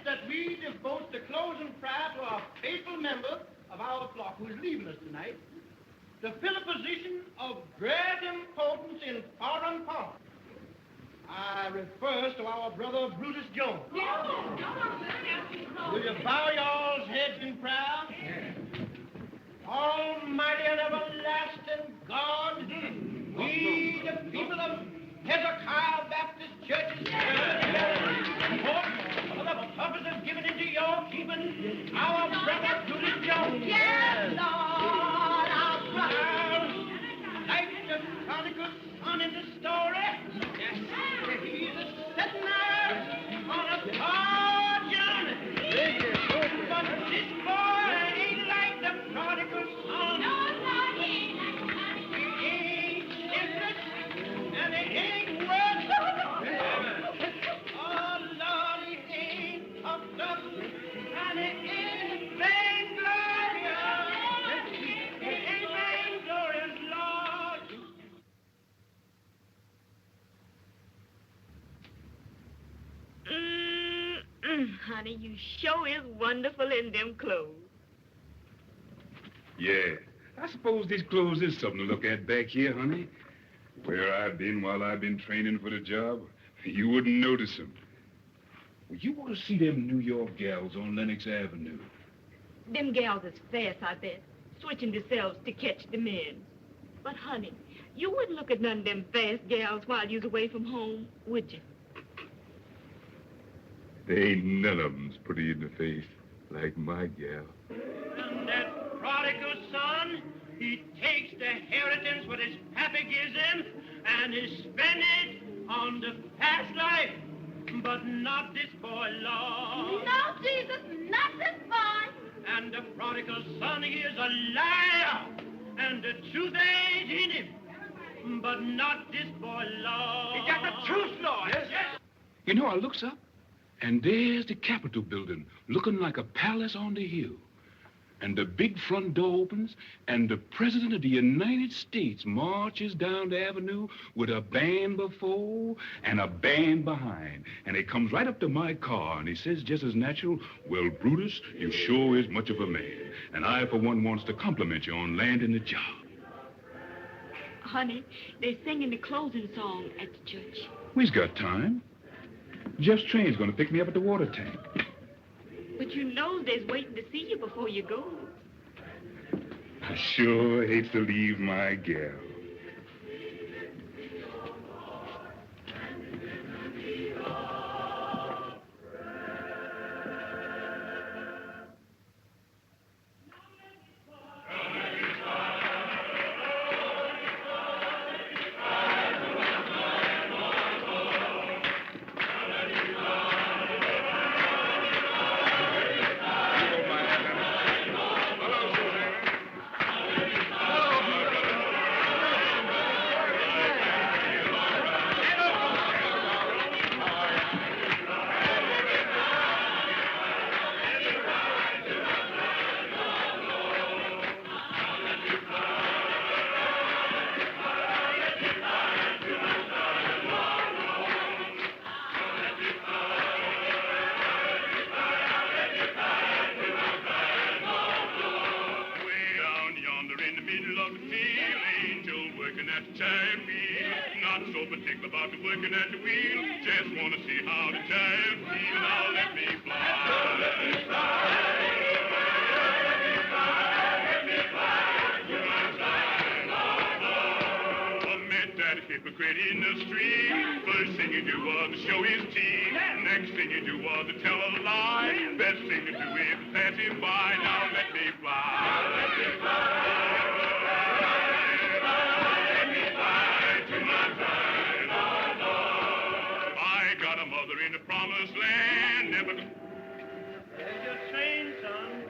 that we devote the closing prayer to our faithful member of our flock who is leaving us tonight to fill a position of great importance in foreign parts. I refers to our brother Brutus Jones. Will you bow y'all's heads in prayer? Almighty and everlasting God, we, the people of Hezekiah Baptist Church's for the purpose of giving into your keeping our brother Brutus Jones. Yes, Lord, our brother. Like the prodigal son in the story, he's a setting out on a far journey. But this boy ain't like the prodigal son. No, Lord, he ain't like the He ain't shiftless, and he ain't worth Oh, Lord, he ain't puffed up, and he ain't vainglorious. He ain't vainglorious, Lord. Honey, you sure is wonderful in them clothes. Yeah. I suppose these clothes is something to look at back here, honey. Where I've been while I've been training for the job, you wouldn't notice them. Well, you want to see them New York gals on Lenox Avenue. Them gals is fast, I bet, switching themselves to catch the men. But, honey, you wouldn't look at none of them fast gals while you was away from home, would you? There ain't none of them's pretty in the face like my gal. And that prodigal son, he takes the inheritance what his pappy gives him, and he spends it on the past life. But not this boy, Lord. No, Jesus, not this boy. And the prodigal son, he is a liar, and the truth ain't in him. But not this boy, Lord. He got the truth, Lord. Yes. You know, I looks up, and there's the Capitol building, looking like a palace on the hill. And the big front door opens, and the President of the United States marches down the avenue with a band before and a band behind. And he comes right up to my car, and he says just as natural, "Well, Brutus, you sure is much of a man. And I, for one, wants to compliment you on landing the job." Honey, they singing the closing song at the church. We's got time. Jeff's train's gonna pick me up at the water tank. But you know they's waiting to see you before you go. I sure hate to leave my gal.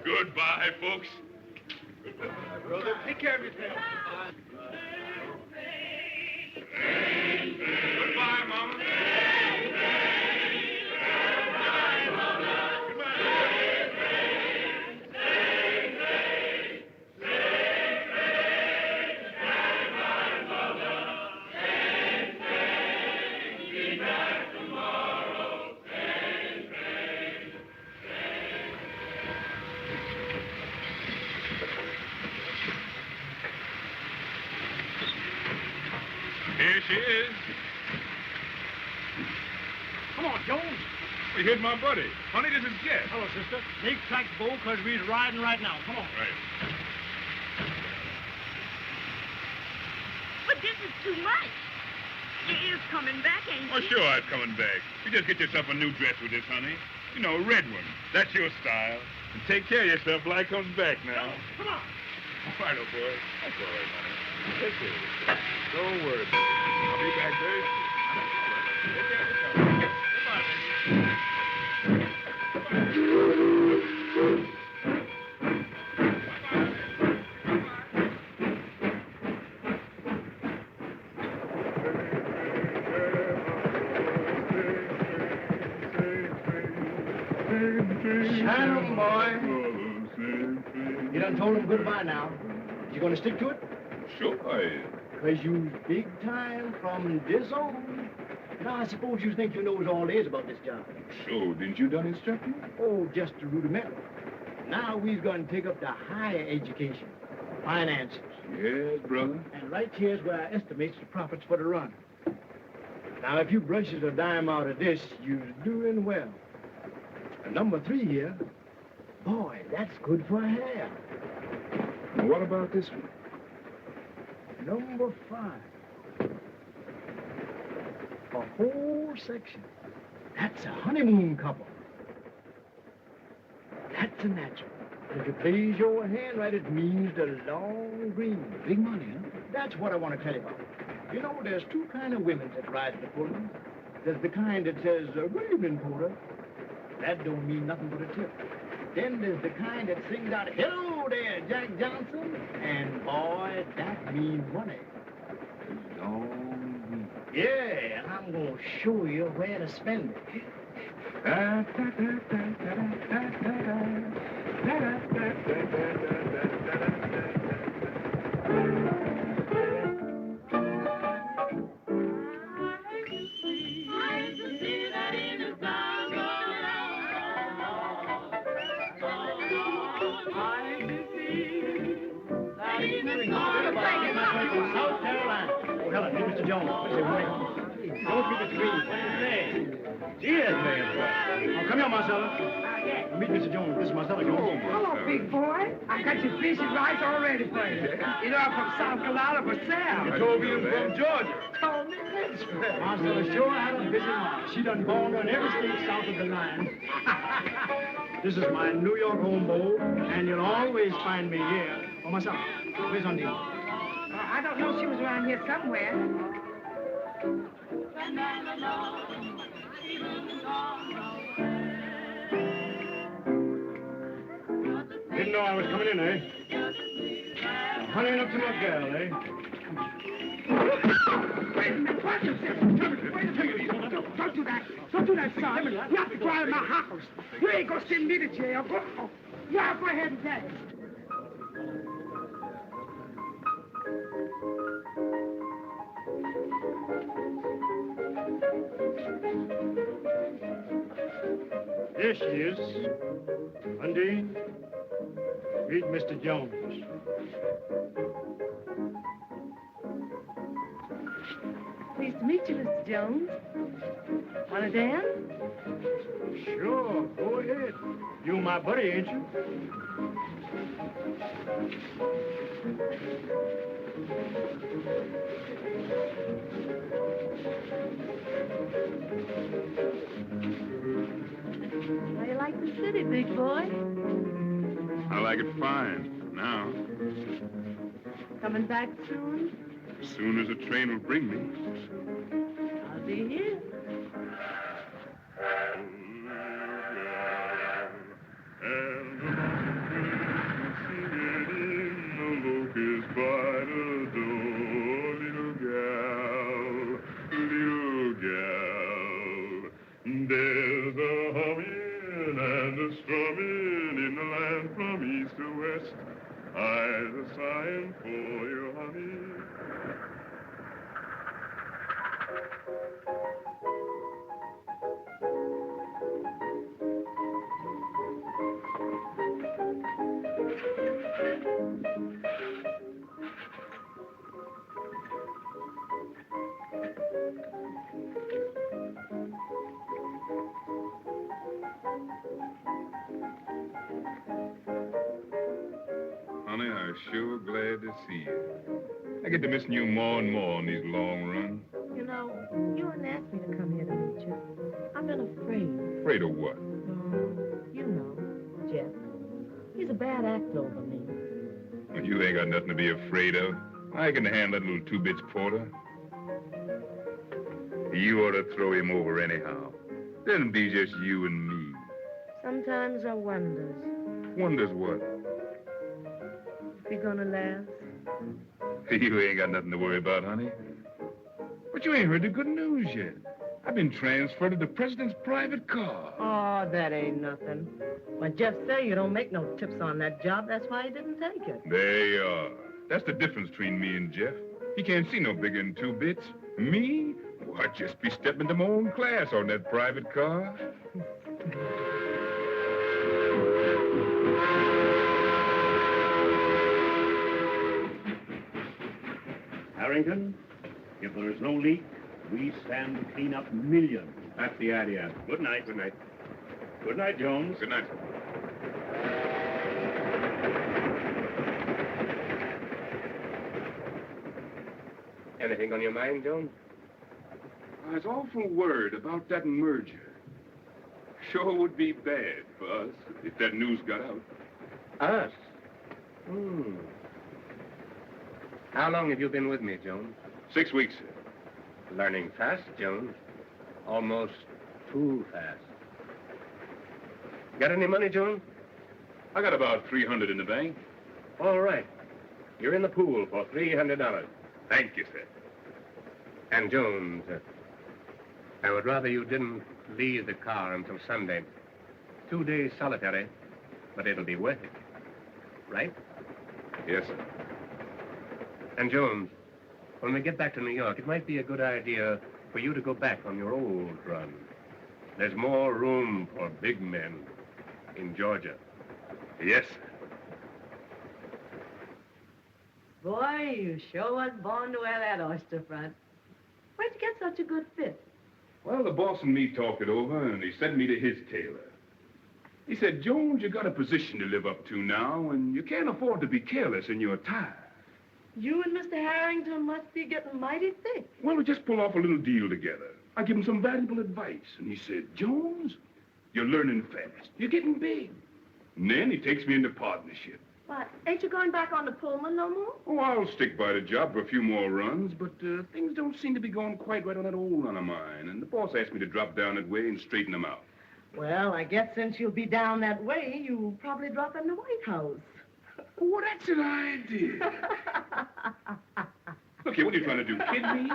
Goodbye, folks. Goodbye, brother. Take care of yourself. Goodbye, Mama. Cheers. Come on, Jones. Well, here's my buddy. Honey, this is Jeff. Hello, sister. Make tracks, Bo, because we're riding right now. Come on. Right. But this is too much. You is coming back, ain't Oh, you? sure, I'm coming back. You just get yourself a new dress with this, honey. You know, a red one. That's your style. And take care of yourself till I comes back now. Come on. All right, old boy. That's all right, honey. Take care of yourself. Don't worry about it. I'll be back very soon. Take care of yourself. Goodbye, baby. Shannon, boy. You done told him goodbye now. You gonna stick to it? Sure I am. Because you big time from this on. Now, I suppose you think you knows all there is about this job. Sure, didn't you done instructing? Oh, just the rudimental. Now we're going to take up the higher education, finances. Yes, brother. And right here's where I estimates the profits for the run. Now, if you brushes a dime out of this, you're doing well. And number 3 here, boy, that's good for hair. And what about this one? Number 5. A whole section. That's a honeymoon couple. That's a natural. If it plays your hand right, it means the long green. Big money, huh? That's what I want to tell you about. You know, there's 2 kind of women that ride the Pullman. There's the kind that says, good evening, Porter. That don't mean nothing but a tip. Then there's the kind that sings out, hello there, Jack Johnson. And boy, that means money. Long green. Yeah, and I'm going to show you where to spend it. South Carolina. Oh, hello, hey, Mr. Jones. Don't be the tree. Cheers, man. Oh, come here, Marcella. Meet Mr. Jones. This is Marcella Jones. Hello, big boy. I got your fish and rice all ready for you. You know, I'm from South Carolina for sale. You told me I'm from Georgia. Told me this. Marcella sure had a busy life. She done gone on every state south of the line. This is my New York home, Bo, and you'll always find me here. Oh, Marcella, where's Undine? I don't know. She was around here somewhere. Didn't know I was coming in, eh? Honeying up to my girl, eh? Wait a minute. Watch yourself. Wait a minute. Don't do that. Don't do that, son. Not to drive my house. You ain't gonna send me to jail. Go. Yeah, go ahead and dance. There she is. Undine, meet Mr. Jones. Pleased to meet you, Mr. Jones. Want to dance? Sure, go ahead. You my buddy, ain't you? How you like the city, big boy? I like it fine. Now, Coming back soon? as soon as the train will bring me. I'll be here. There's a humming and a strumming in the land from east to west. I've a sighing for you, honey. sure glad to see you. I get to missing you more and more on these long runs. You know, you hadn't asked me to come here to meet you. I've been afraid. Afraid of what? You know, Jeff. He's a bad actor over me. You ain't got nothing to be afraid of. I can handle that little two-bits porter. You ought to throw him over anyhow. Then be just you and me. Sometimes I wonders Wonders what? if you're gonna last. You ain't got nothing to worry about, honey. But you ain't heard the good news yet. I've been transferred to the president's private car. Oh, that ain't nothing. But Jeff say you don't make no tips on that job. That's why he didn't take it. There you are. That's the difference between me and Jeff. He can't see no bigger than two bits. Me? Well, I'd just be stepping to my own class on that private car. Harrington, if there is no leak, we stand to clean up millions. That's the idea. Good night. Good night. Good night, Jones. Good night. Anything on your mind, Jones? I was awful worried about that merger. Sure would be bad for us if that news got out. Us? How long have you been with me, Jones? 6 weeks, sir. Learning fast, Jones. Almost too fast. Got any money, Jones? I got about $300 in the bank. All right. You're in the pool for $300. Thank you, sir. And, Jones, I would rather you didn't leave the car until Sunday. 2 days solitary, but it'll be worth it. Right? Yes, sir. And, Jones, when we get back to New York, it might be a good idea for you to go back on your old run. There's more room for big men in Georgia. Yes, sir. Boy, you sure was born to wear that oyster front. Where'd you get such a good fit? Well, the boss and me talked it over, and he sent me to his tailor. He said, Jones, you got a position to live up to now, and you can't afford to be careless in your attire. You and Mr. Harrington must be getting mighty thick. Well, we just pull off a little deal together. I give him some valuable advice, and he said, Jones, you're learning fast. You're getting big. And then he takes me into partnership. What, ain't you going back on the Pullman no more? Oh, I'll stick by the job for a few more runs, but things don't seem to be going quite right on that old run of mine, and the boss asked me to drop down that way and straighten them out. Well, I guess since you'll be down that way, you'll probably drop in the White House. Oh, that's an idea. Look here, what are you trying to do, kid me?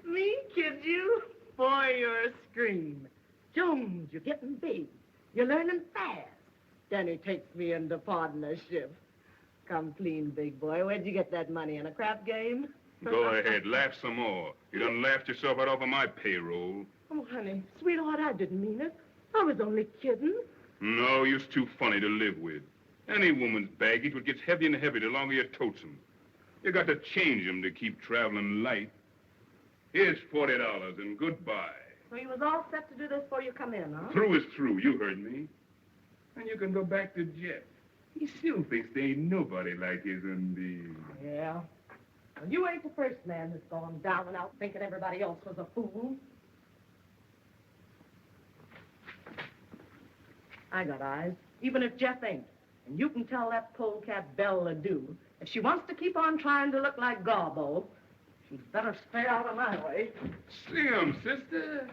Me kid you? Boy, you're a scream. Jones, you're getting big. You're learning fast. Then he takes me into partnership. Come clean, big boy. Where'd you get that money? In a crap game? Go ahead, laugh some more. You done laughed yourself right off of my payroll. Oh, honey, sweetheart, I didn't mean it. I was only kidding. No, you're too funny to live with. Any woman's baggage would get heavier and heavier the longer you totes 'em. You got to change 'em to keep traveling light. Here's $40 and goodbye. So you was all set to do this before you come in, huh? Through is through, you heard me. And you can go back to Jeff. He still thinks there ain't nobody like his Undine. Yeah. Well, you ain't the first man who's gone down and out thinking everybody else was a fool. I got eyes, even if Jeff ain't. And you can tell that polecat Belle Ledoux, if she wants to keep on trying to look like Garbo, she'd better stay out of my way. See 'em, sister.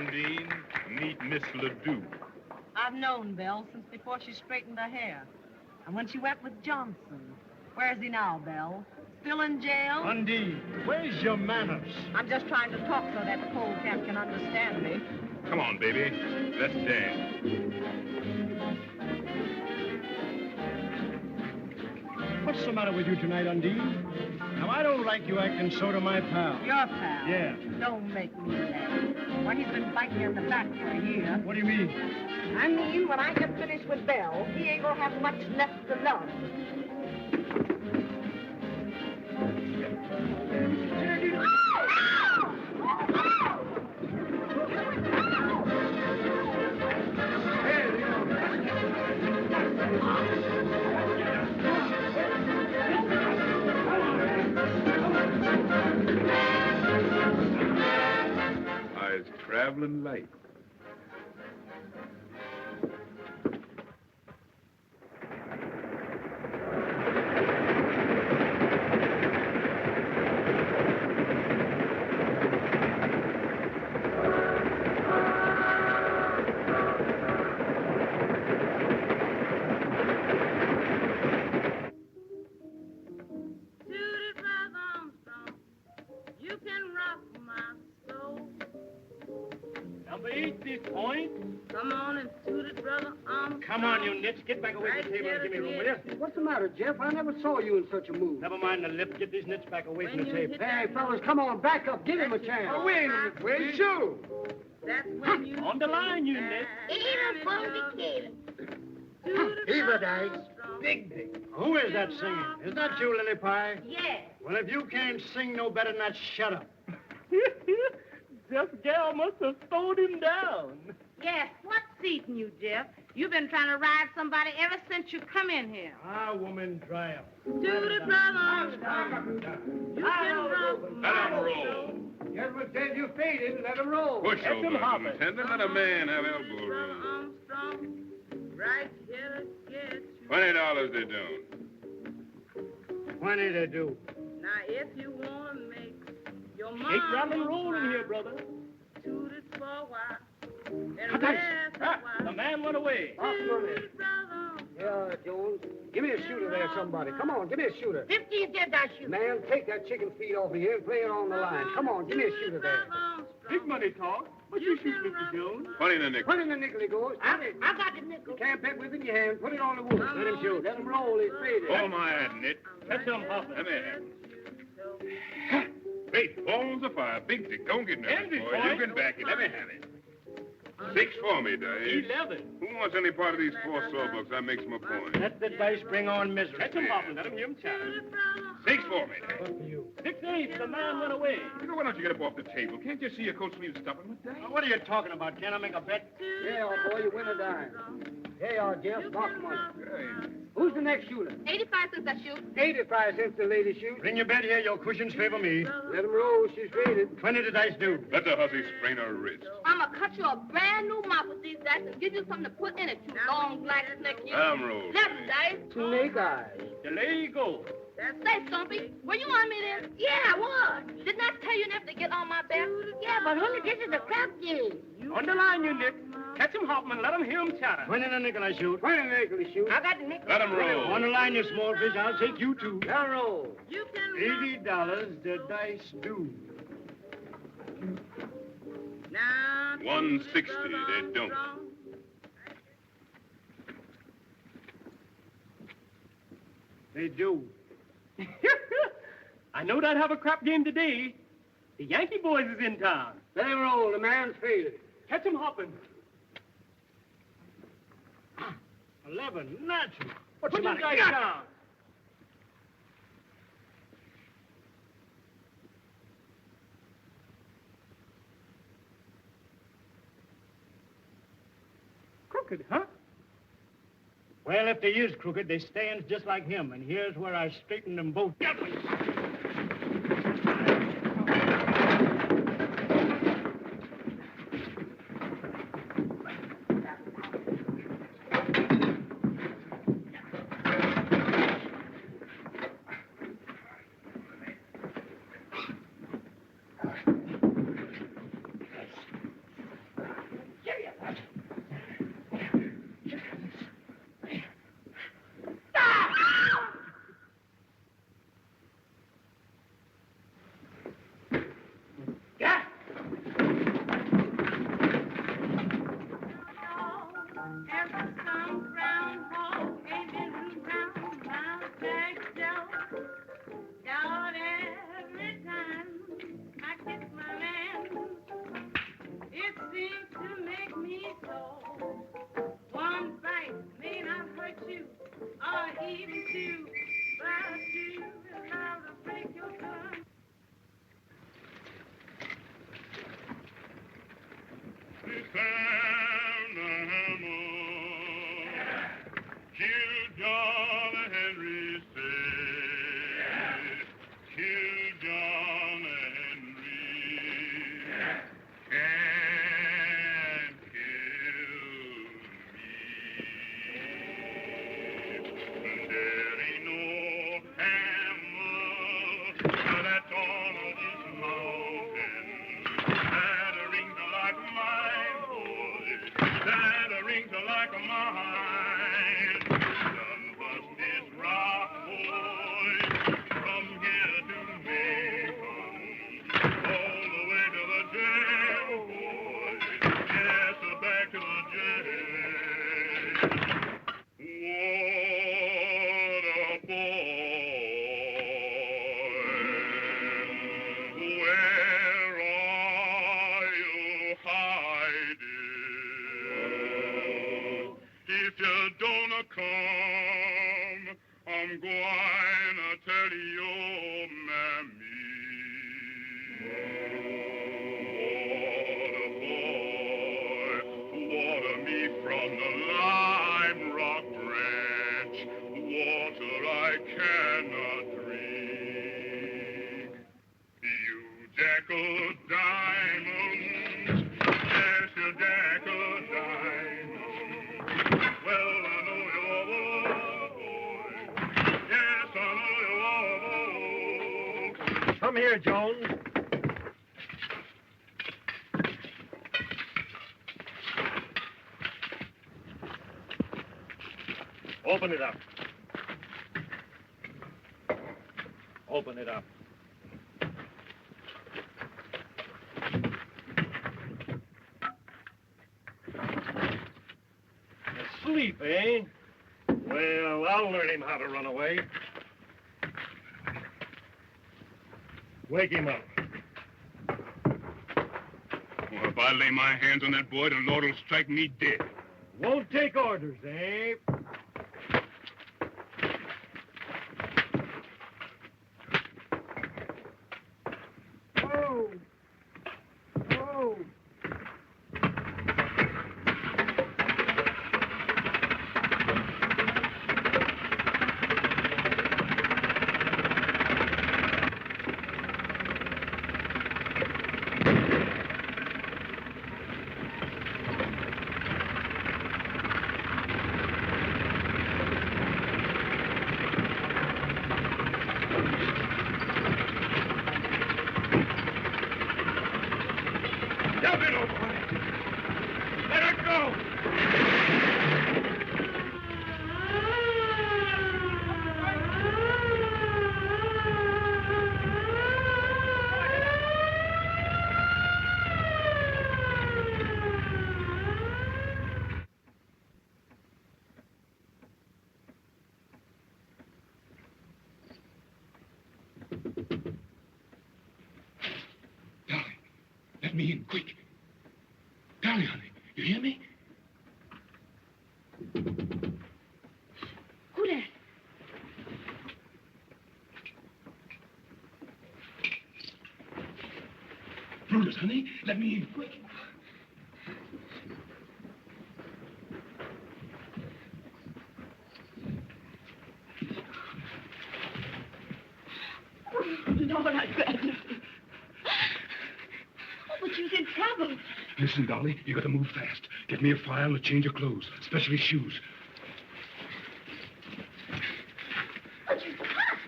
Undine, meet Miss Ledoux. I've known Belle since before she straightened her hair. And when she went with Johnson. Where's he now, Belle? Still in jail? Undine, where's your manners? I'm just trying to talk so that the pole camp can understand me. Come on, baby. Let's dance. What's the matter with you tonight, Undine? Now, I don't like you acting so to my pal. Your pal? Yeah. Don't make me laugh. Why, he's been biting you in the back for a year. What do you mean? I mean, when I get finished with Belle, he ain't gonna have much left to love. I's traveling light. You can rock my soul. Number 8, this point. Come on and toot it, brother. Come on, you nits. Get back away from the table and give me room, will you? What's the matter, Jeff? I never saw you in such a mood. Never mind the lip. Get these nits back away from the table. Hey, fellas, come on, back up. Give him a chance. Oh, wait a minute. Where's you? That's when you On the line, you nits. even for the kid. Eva dice. Big. Who is that singing? Is that you, Lily Pie? Yes. Well, if you can't sing no better than that, shut up. Jeff Gal must have slowed him down. Yes. What's eating you, Jeff? You've been trying to ride somebody ever since you come in here. Ah, woman, dry up. Toot it, brother. You can rock Let my him roll. soul. Gentlemen said you faded. Let him roll. Push Let him over, hop it. Lieutenant. Let a man have Toot elbow it, brother room. Armstrong. Right here to get you. $20 they don't. 20 they do. Now, if you want to make your mama Take round and roll in here, brother. toot it for a while. And Cut that. rest a Ah, the while. man went away. Toot it, brother. Yeah, Jones. Give me a shooter there, somebody. Come on, give me a shooter. 50 you get that shoe. Man, take that chicken feed off of here and play it on the line. Come on, give me a shooter there. Big money talk, but you shoot, Mr. Jones. 20 in the nickel. Put in the nickel he goes. Put it. I got the nickel. You can't bet with it in your hand. Put it on the wood. Let him shoot. Let him roll. He's faded. Hold my hand, Nit. Catch him hopping. Let me have it. Great balls of fire. Big dick. Don't get nervous, Envy, boy. boy. You can back it. Let me have it. 6 for me, Dice. 11. Who wants any part of these 4 sawbucks? I makes my point. Let the dice bring on misery. Catch him hopping. Let him hear him chatter. 6 for me. Good for you. 6-8. The man went away. You know, why don't you get up off the table? Can't you see your coat sleeves stopping with that? Now, what are you talking about? Can I make a bet? Yeah, old boy, you win a dime. Here you are, Jeff. Box money. Hey. Who's the next shooter? 85 cents that shoe. 85 cents the lady shoots. Bring your bet here. Your cushions favor me. Let him roll. She's faded. 20 the dice do. Let the hussy sprain her wrist. I'm going to cut you a brand new mop with these dice and give you something to put in it, you long black snake. You. I'm rolled. Left dice. Snake eyes. Delay you go. Say, Stumpy, were you on me then? Yeah, I was. Didn't I tell you never to get on my back? Yeah, but honey, this is a crap game. On the line, you Nick. Catch him hopping and let him hear him chatter. 20 in the nickel I shoot. 20 nickel he shoots. I got the nickel. Let him roll. On the line, you small fish. I'll take you too. Let him roll. You can $80 the dice do. Now, 160, they don't. They do. I know that have a crap game today. The Yankee boys is in town. Let him roll. The man's faded. Catch him hopping. 11, natural. What's Put the your matter? dice down. Crooked, huh? Well, if they is crooked, they stands just like him, and here's where I straighten them both. Come here, Jones. Open it up. Open it up. Asleep, eh? Well, I'll learn him how to run away. Wake him up. Well, if I lay my hands on that boy, the Lord will strike me dead. Won't take orders, eh? Oh. Oh. Jump it, old boy. Let her go. Darling, let me in, quick. Darling, honey, you hear me? Who that? Brutus, honey, let me in, quick. Lord, I grabbed nothing. Oh, but you's in trouble. Listen, Dolly, you gotta move fast. Get me a file and a change of clothes, especially shoes. But you can't.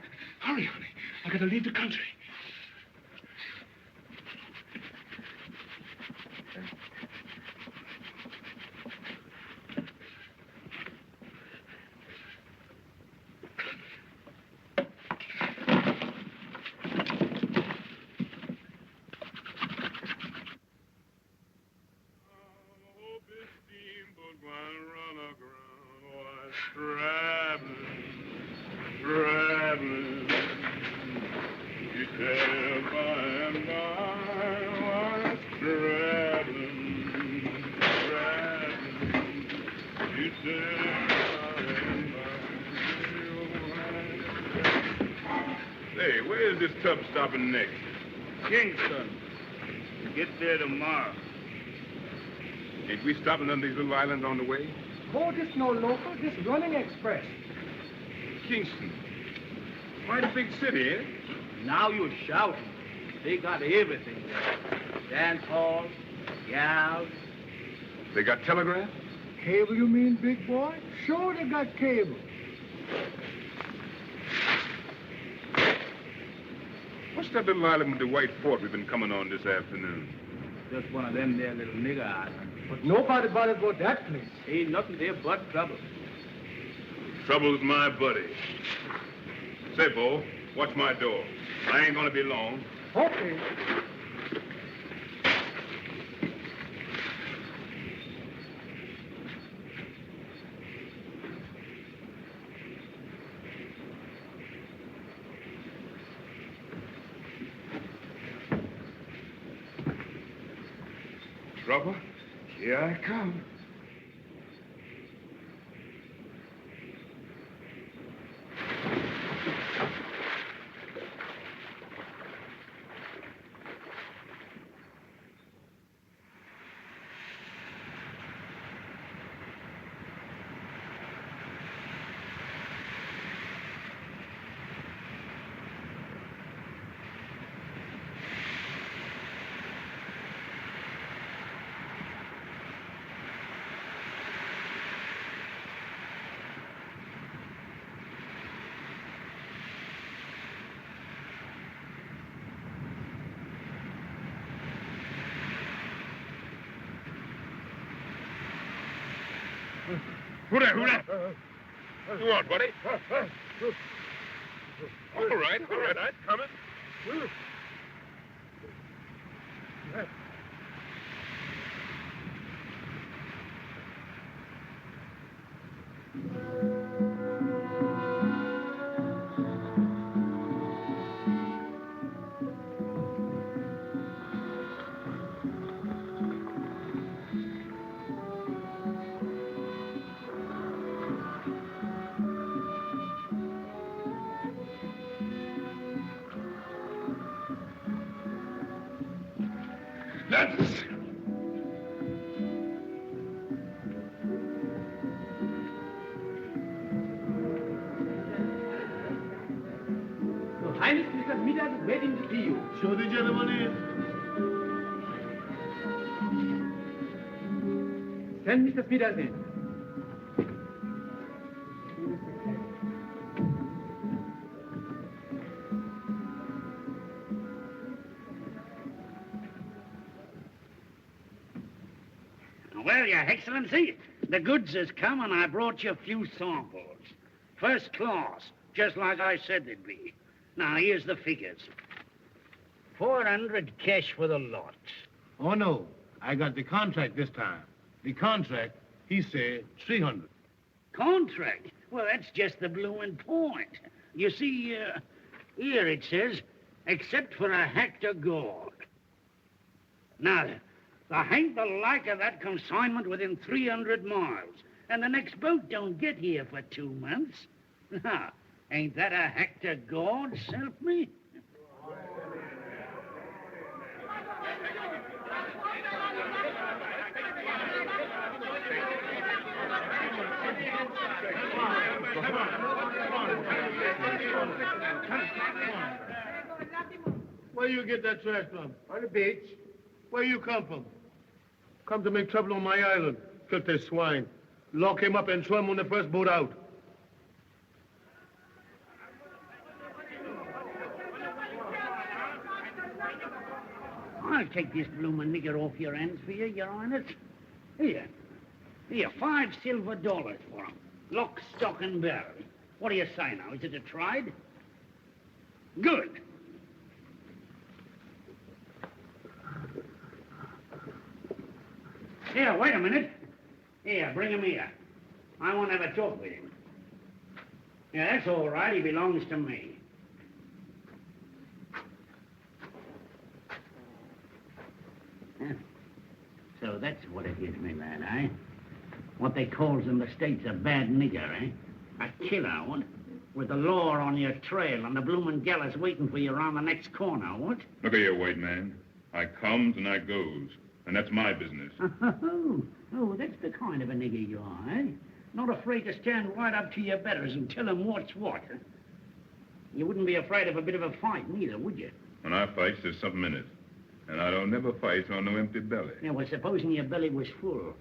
Hurry, honey. I gotta leave the country. Hey, where's this tub stopping next? Kingston. Get there tomorrow. Ain't we stopping on these little islands on the way? Oh, this no local, this running express. Kingston. Quite a big city, eh? Now you're shouting. They got everything there. Dance hall, gals. They got telegraph? Cable, you mean, big boy? Sure, they got cable. What's that little island with the white fort we've been coming on this afternoon? Just one of them there little nigger islands. But nobody bothered about that place. Ain't nothing there but trouble. Trouble's my buddy. Say, Bo, watch my door. I ain't gonna be long. Okay. Trouble? Here I come. Who that? Who that? You want, buddy? All right, I'm coming. That's... Your Highness, Mr. Smithers is waiting to see you. Show the gentleman in. Send Mr. Smithers in. Well, Your Excellency, the goods has come and I brought you a few samples. First class, just like I said they'd be. Now, here's the figures. 400 cash for the lot. Oh, no. I got the contract this time. The contract, he said 300. Contract? Well, that's just the bloomin' point. You see, here it says, except for a hectare gold. Now, there ain't the like of that consignment within 300 miles. And the next boat don't get here for 2 months. Now, ain't that a hectare gold, self me? Where you get that trash from? On the beach. Where you come from? Come to make trouble on my island. Filthy swine. Lock him up and throw him on the first boat out. I'll take this bloomin' nigger off your hands for you, Your Highness. Here, 5 silver dollars for him. Lock, stock, and barrel. What do you say now? Is it a trade? Good. Here, wait a minute. Here, bring him here. I want to have a talk with him. Yeah, that's all right. He belongs to me. Yeah. So that's what it is, me lad, eh? What they calls in the States a bad nigger, eh? A killer, what? With the law on your trail and the bloomin' gallows waiting for you around the next corner, what? Look here, white man. I comes and I goes, and that's my business. Oh, that's the kind of a nigger you are, eh? Not afraid to stand right up to your betters and tell them what's what. Huh? You wouldn't be afraid of a bit of a fight, neither, would you? When I fight, there's something in it. And I don't never fight on no empty belly. Yeah, well, supposing your belly was full,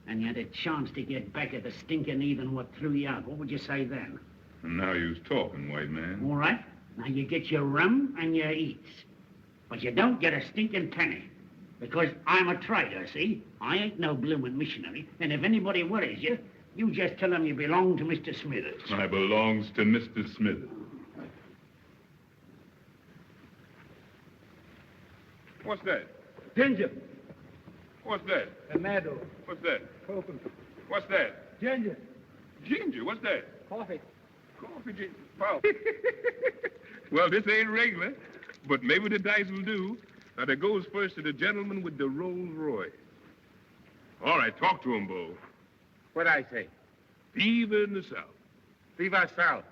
and you had a chance to get back at the stinking heathen what threw you out, what would you say then? And now you's talking, white man. All right. Now you get your rum and your eats. But you don't get a stinking penny. Because I'm a trader, see? I ain't no bloomin' missionary. And if anybody worries you, you just tell them you belong to Mr. Smithers. I belongs to Mr. Smithers. What's that? Ginger. What's that? Tomato. What's that? Coconut. What's that? Ginger. Ginger, what's that? Coffee. Coffee, ginger. Wow. Well, this ain't regular, but maybe the dice will do. Now, it goes first to the gentleman with the Rolls Royce. All right, talk to him, Bo. What I say? Fever in the South. Viva South.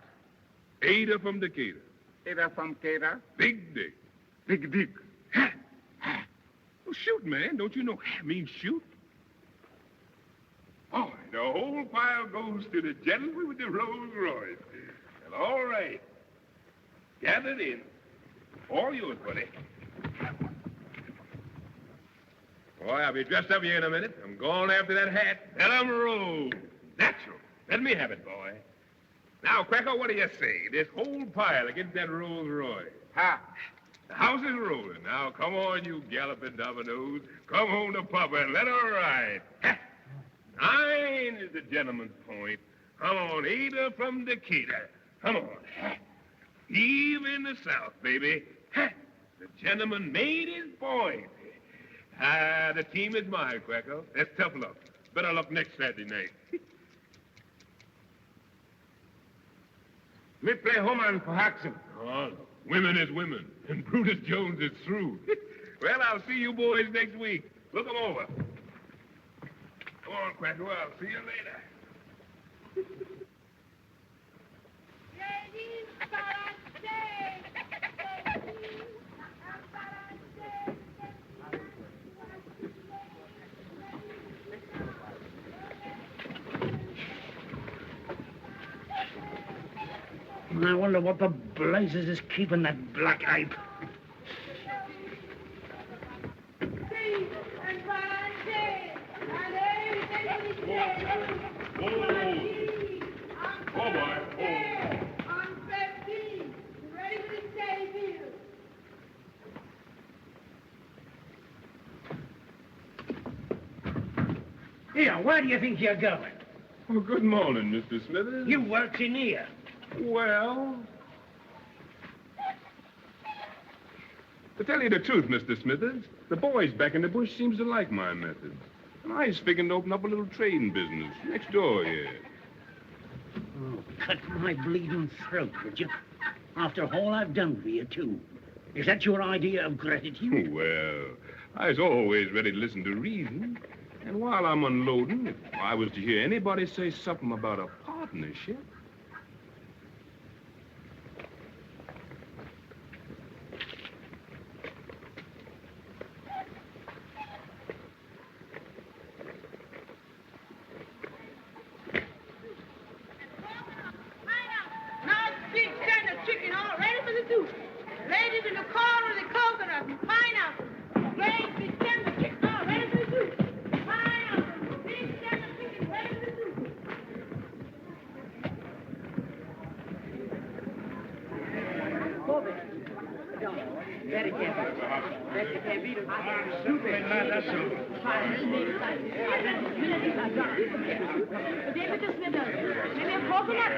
Ada from Decatur. Ada from Cada. Big Dick. Big Dick. Well, shoot, man. Don't you know I mean shoot? All right, the whole pile goes to the gentleman with the Rolls Royce. Well, all right. Gathered in. All yours, buddy. Boy, I'll be dressed up here in a minute. I'm going after that hat. Let 'em roll. Natural. Let me have it, boy. Now, Cracker, what do you say? This whole pile against that Rolls Royce. Ha. The house is rolling. Now, come on, you galloping dominoes. Come home to Papa and let her ride. Ha. Fine is the gentleman's point. Come on, Ada from Decatur. Come on. Even in the South, baby. The gentleman made his point. The team is mine, Quacko. That's tough luck. Better luck next Saturday night. Me play Homan for Haxon. Oh, no. Women is women, and Brutus Jones is through. Well, I'll see you boys next week. Look 'em over. Come on, Quacko. I'll see you later. I wonder what the blazes is keeping that black ape. Here, where do you think you're going? Oh, good morning, Mr. Smithers. You work in here. Well, to tell you the truth, Mr. Smithers, the boys back in the bush seems to like my methods. And I was figuring to open up a little trading business next door here. Oh, cut my bleeding throat, would you? After all I've done for you, too. Is that your idea of gratitude? Well, I was always ready to listen to reason. And while I'm unloading, if I was to hear anybody say something about a partnership... Ladies in the corner, the coconut, and pineapple. Great big tender chicken, all ready for the soup. Pineapple, big tender chicken, ready for the soup. Betty can't beat him. Betty can't beat him. Stupid, man, that's all. Maybe a coconut.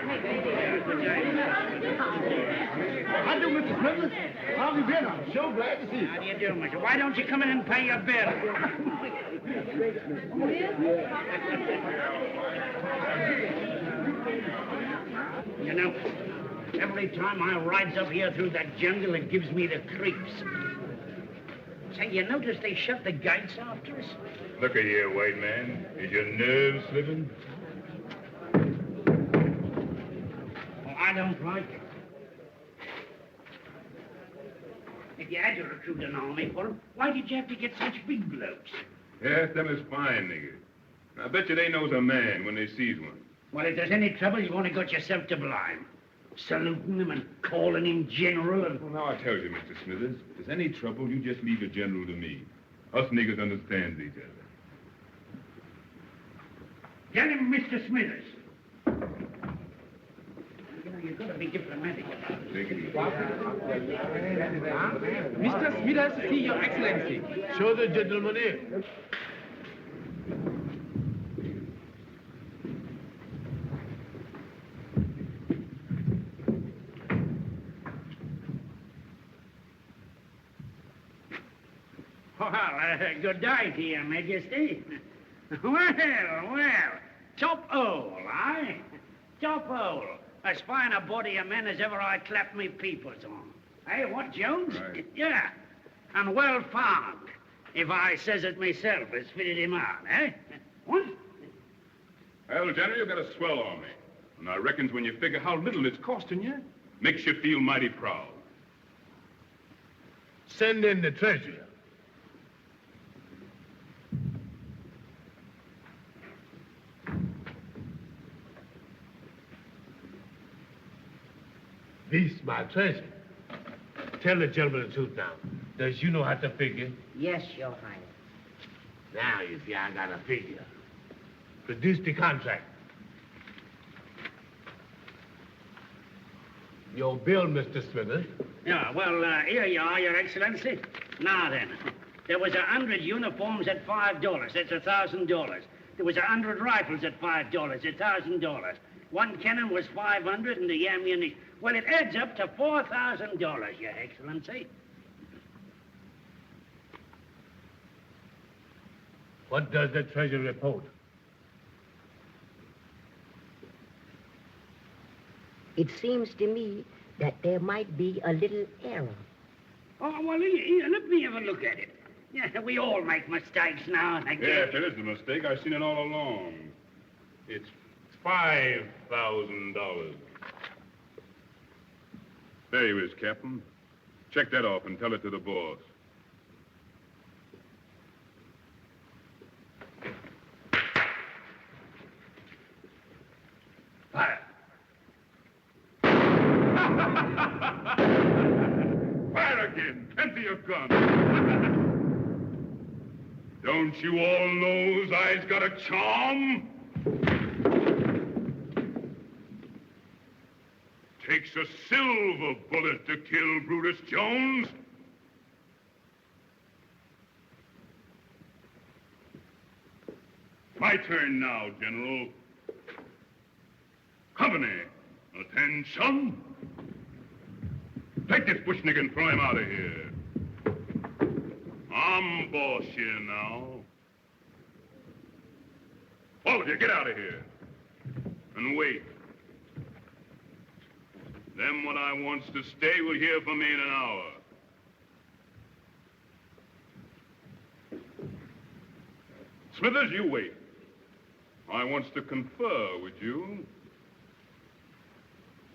How do, Mr. Smithers? How have you been? I'm so glad to see you. How do you do, mister? Why don't you come in and pay your bill? You know, every time I rides up here through that jungle, it gives me the creeps. Say, you notice they shut the gates after us? Look at here, white man. Is your nerve slipping? Oh, I don't like it. If you had to recruit an army for them, why did you have to get such big blokes? Yes, them is fine niggers. I bet you they knows a man when they sees one. Well, if there's any trouble, you've only got yourself to blame. Saluting him and calling him general and... Well, now I tell you, Mr. Smithers, if there's any trouble, you just leave the general to me. Us niggers understands each other. Tell him, Mr. Smithers. You know, you've got to be diplomatic about it. Take it easy. Mr. Smithers, see your excellency. Show the gentleman in. Well, good day to you, Majesty. Well, top hole, eh? Top hole. As fine a body of men as ever I clapped me peepers on. Hey, what, Jones? Right. Yeah. And well found, if I says it myself has fitted him out, eh? What? Well, General, you got a swell army. And I reckons when you figure how little it's costing you, makes you feel mighty proud. Send in the treasurer. This my treasure. Tell the gentleman the truth now. Does you know how to figure? Yes, Your Highness. Now, you see, I got a figure. Produce the contract. Your bill, Mr. Smithers. Yeah, well, here you are, Your Excellency. Now then, there was 100 uniforms at $5. That's $1,000. There was 100 rifles at $5, $1,000. One cannon was $500 and the ammunition. Well, it adds up to $4,000, Your Excellency. What does the treasury report? It seems to me that there might be a little error. Oh, well, here, let me have a look at it. Yeah, we all make mistakes now and again. Yes, it is a mistake. I've seen it all along. It's $5,000. There you is, Captain. Check that off and tell it to the boss. Fire. Fire again. Empty your gun. Don't you all know I's got a charm? Takes a silver bullet to kill Brutus Jones. My turn now, General. Company, attention. Take this bush nigger and throw him out of here. I'm boss here now. All of you, get out of here. And wait. Them what I wants to stay will hear from me in an hour. Smithers, you wait. I wants to confer with you.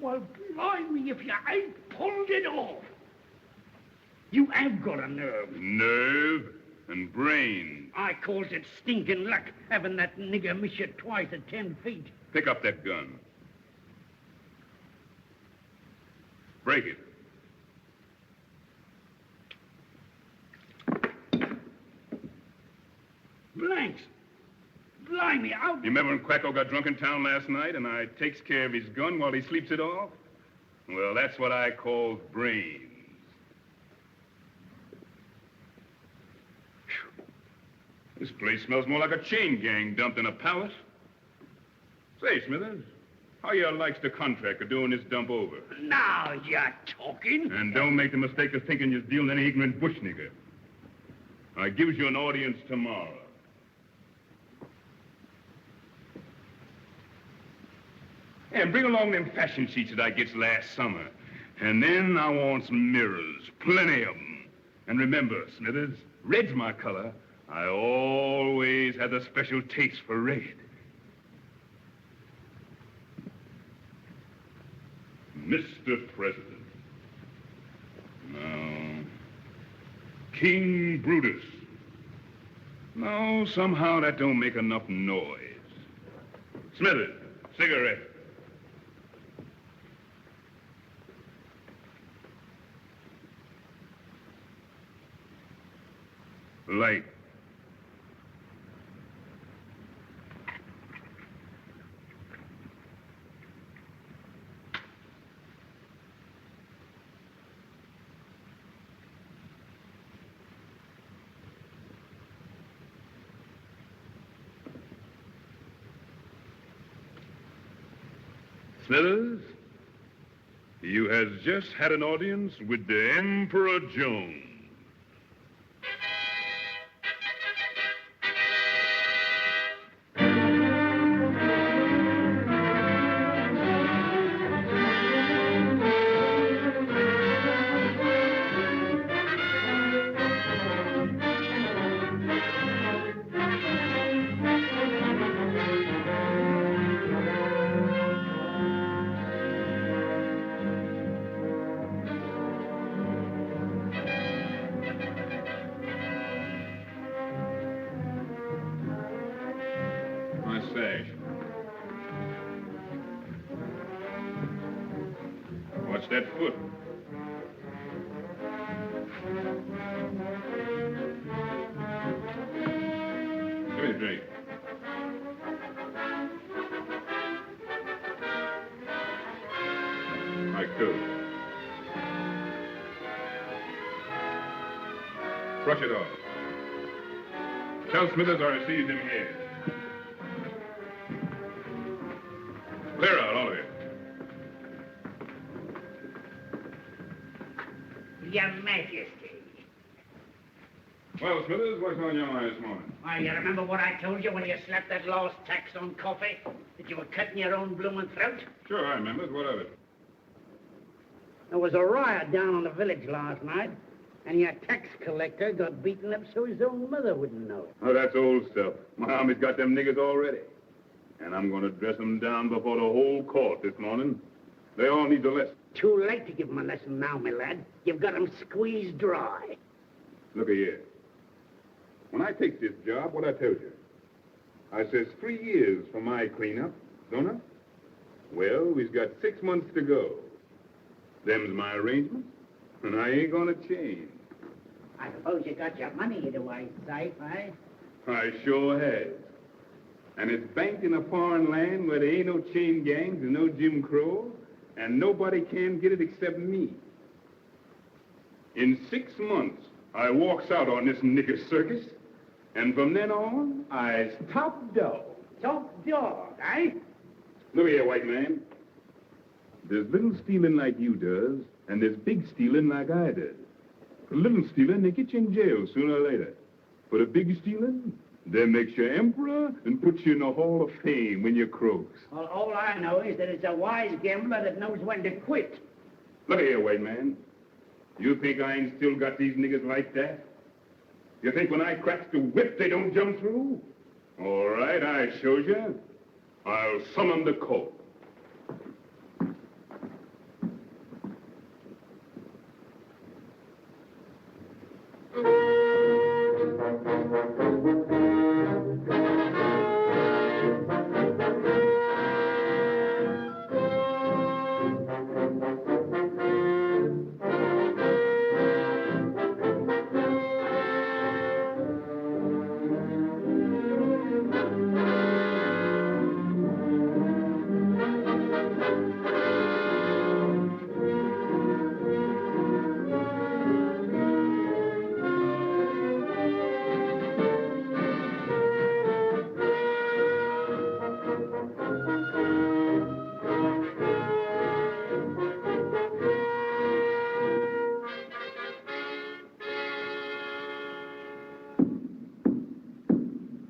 Well, blimey, if you ain't pulled it off. You have got a nerve. Nerve and brain. I calls it stinking luck, having that nigger miss you twice at 10 feet. Pick up that gun. Break it. Blanks. Blimey, out. You remember when Quacko got drunk in town last night and I takes care of his gun while he sleeps it off? Well, that's what I call brains. Whew. This place smells more like a chain gang dumped in a palace. Say, Smithers, how you likes the contract of doing this dump over? Now you're talking. And don't make the mistake of thinking you're dealing any ignorant bush nigger. I gives you an audience tomorrow. And bring along them fashion sheets that I gets last summer. And then I wants mirrors, plenty of them. And remember, Smithers, red's my color. I always had a special taste for red. Mr. President. No. King Brutus. No, somehow that don't make enough noise. Smithers, cigarette. Light. Smithers, you has just had an audience with the Emperor Jones. Watch that foot. Give me a drink. My coat. Brush it off. Tell Smithers I received him here. Your Majesty. Well, Smithers, what's on your mind this morning? Why, you remember what I told you when you slapped that lost tax on coffee? That you were cutting your own blooming throat? Sure, I remember. What of it? There was a riot down in the village last night, and your tax collector got beaten up so his own mother wouldn't know it. Oh, that's old stuff. My army's got them niggers already. And I'm going to dress them down before the whole court this morning. They all need a lesson. Too late to give them a lesson now, my lad. You've got them squeezed dry. Look here. When I take this job, what I tell you? I says 3 years for my cleanup, don't I? Well, we've got 6 months to go. Them's my arrangements, and I ain't gonna change. I suppose you got your money in the right safe, eh? I sure has. And it's banked in a foreign land where there ain't no chain gangs and no Jim Crow, and nobody can get it except me. In 6 months, I walks out on this nigger circus, and from then on, I's top dog. Top dog, eh? Look here, white man. There's little stealing like you does, and there's big stealing like I did. For little stealing, they get you in jail sooner or later. For the big stealing, they makes you emperor and puts you in the Hall of Fame when you croaks. Well, all I know is that it's a wise gambler that knows when to quit. Look here, white man. You think I ain't still got these niggers like that? You think when I cracks the whip, they don't jump through? All right, I shows you. I'll summon the court.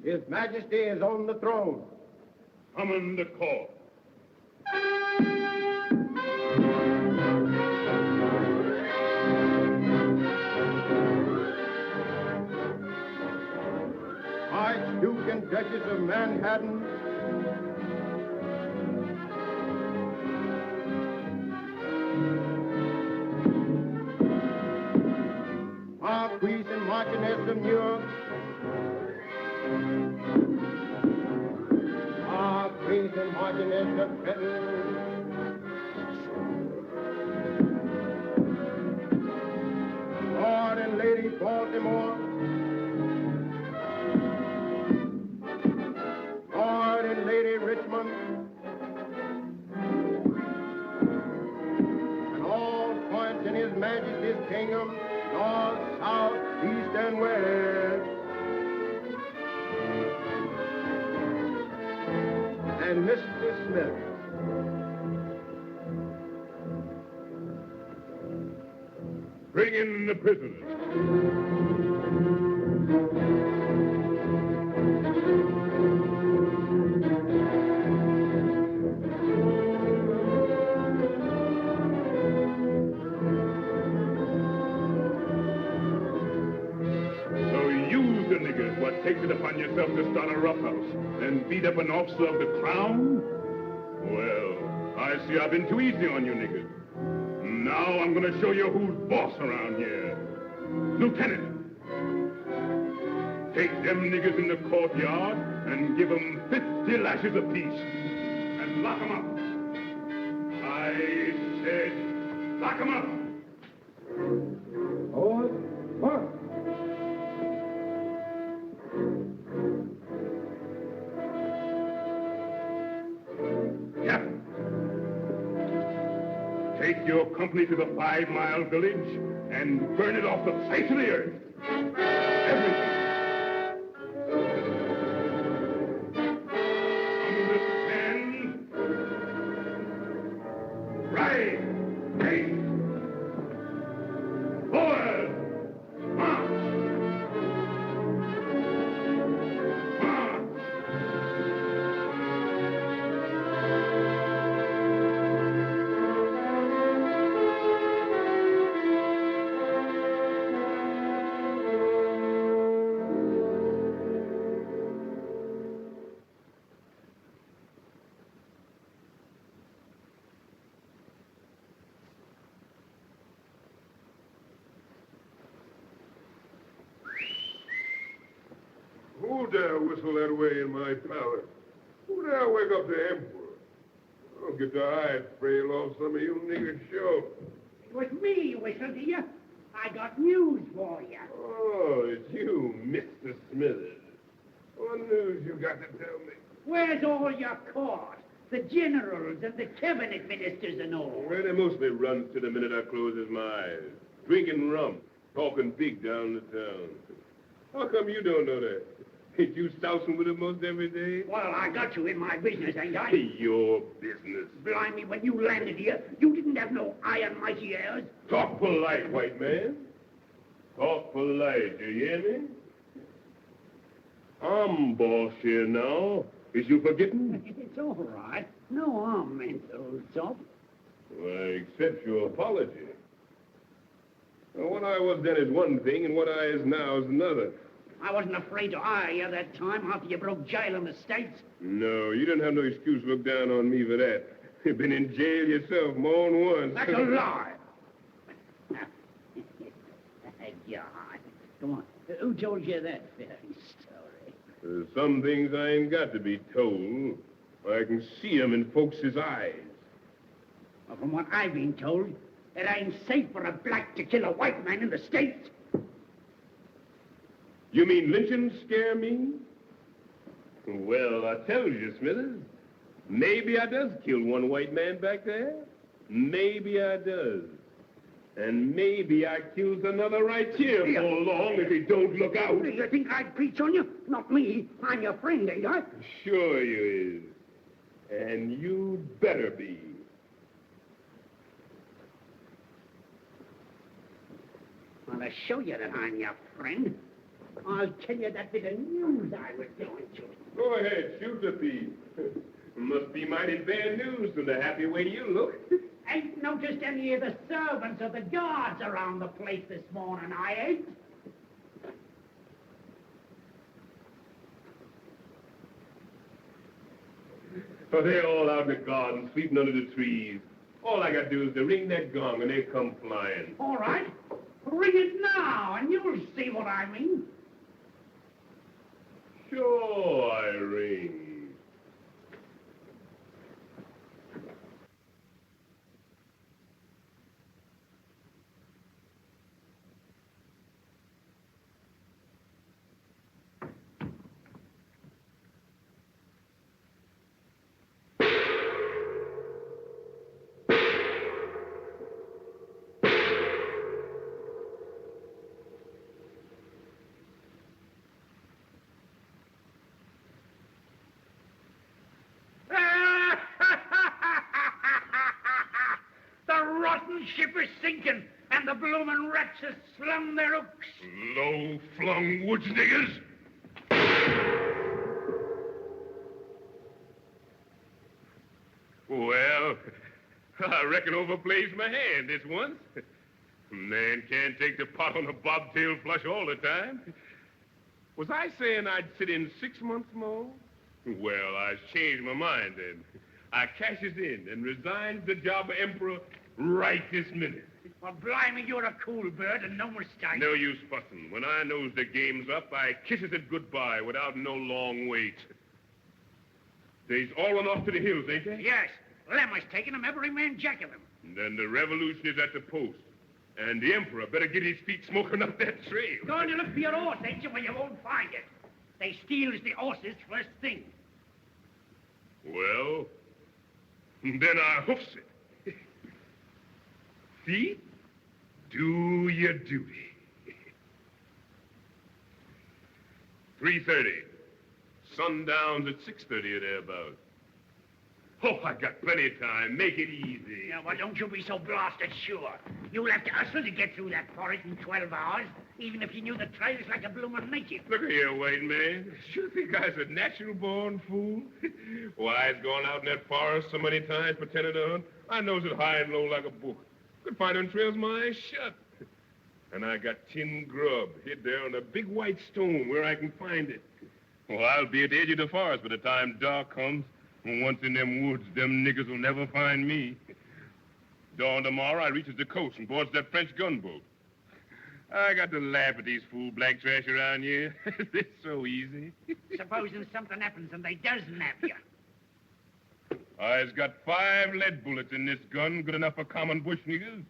His Majesty is on the throne. Summon the court. Archduke and Duchess of Manhattan, Marquis and Marchioness of New York, Marquis and Marchioness of Trenton, Lord and Lady Baltimore, Lord and Lady Richmond, and all points in His Majesty's kingdom, north, south, east, and west. And Mr. Smith. Bring in the prisoners. What takes it upon yourself to start a roughhouse and beat up an officer of the crown? Well, I see I've been too easy on you niggers. Now I'm going to show you who's boss around here. Lieutenant, take them niggers in the courtyard and give them 50 lashes apiece and lock them up. I said lock them up. What? Take your company to the 5-mile village and burn it off the face of the earth. Everything. Understand? Right. Hey. Who dare whistle that way in my palace? Who dare wake up the emperor? I'll get the hide frail off some of you niggers, sure. It was me who whistled to you. I got news for you. Oh, it's you, Mr. Smithers. What news you got to tell me? Where's all your court? The generals and the cabinet ministers and all. Well, they mostly runs to the minute I closes my eyes. Drinking rum, talking big down the town. How come you don't know that? Ain't you sousing with them most every day? Well, I got you in my business, ain't I? Your business. Blimey, when you landed here, you didn't have no iron mighty airs. Talk polite, white man. Talk polite, do you hear me? I'm boss here now. Is you forgetting? It's all right. No harm meant, old top. Well, I accept your apology. Well, what I was then is one thing, and what I is now is another. I wasn't afraid to hire you that time after you broke jail in the States. No, you didn't have no excuse to look down on me for that. You've been in jail yourself more than once. That's a lie. God. Come on. Who told you that fairy story? There's some things I ain't got to be told. I can see 'em in folks' eyes. Well, from what I've been told, it ain't safe for a black to kill a white man in the States. You mean lynching scare me? Well, I tell you, Smithers, maybe I does kill one white man back there. Maybe I does. And maybe I kills another right here for long if he don't look out. You think I'd preach on you? Not me. I'm your friend, ain't I? Sure you is. And you'd better be. Well, to show you that I'm your friend, I'll tell you that bit of news I was going to. Go ahead, shoot the thief. Must be mighty bad news from the happy way you look. Ain't noticed any of the servants or the guards around the place this morning, I ain't. Oh, they're all out in the garden, sleeping under the trees. All I got to do is to ring that gong and they come flying. All right. Ring it now, and you'll see what I mean. Sure, I ring. Ship is sinking, and the bloomin' rats have slung their hooks. Low-flung woods niggers. Well, I reckon overplays my hand this once. Man can't take the pot on a bobtail flush all the time. Was I saying I'd sit in 6 months more? Well, I changed my mind then. I cashes in and resigns the job of emperor right this minute. Well, blimey, you're a cool bird and no mistake. No use fussing. When I knows the game's up, I kisses it goodbye without no long wait. They's all run off to the hills, ain't they? Yes. Lemmer's taking them, every man jack of them. And then the revolution is at the post. And the emperor better get his feet smoking up that trail. Going to look for your horse, ain't you? Well, you won't find it. They steals the horses first thing. Well, then I hoofs it. See? Do your duty. 3:30. Sundown's at 6:30 or thereabouts. Oh, I got plenty of time. Make it easy. Yeah, well, don't you be so blasted sure. You'll have to hustle to get through that forest in 12 hours, even if you knew the trails like a bloomin' native. Look here, white man. You think I's a natural-born fool? Why, I's gone out in that forest so many times pretending to hunt. I knows it high and low like a book. Could find them trails my eyes shut. And I got tin grub hid there on a big white stone where I can find it. Well, I'll be at the edge of the forest by the time dark comes. And once in them woods, them niggers will never find me. Dawn tomorrow, I reaches the coast and boards that French gunboat. I got to laugh at these fool black trash around here. It's so easy. Supposing something happens and they does nab you. I's got 5 lead bullets in this gun, good enough for common bush niggers.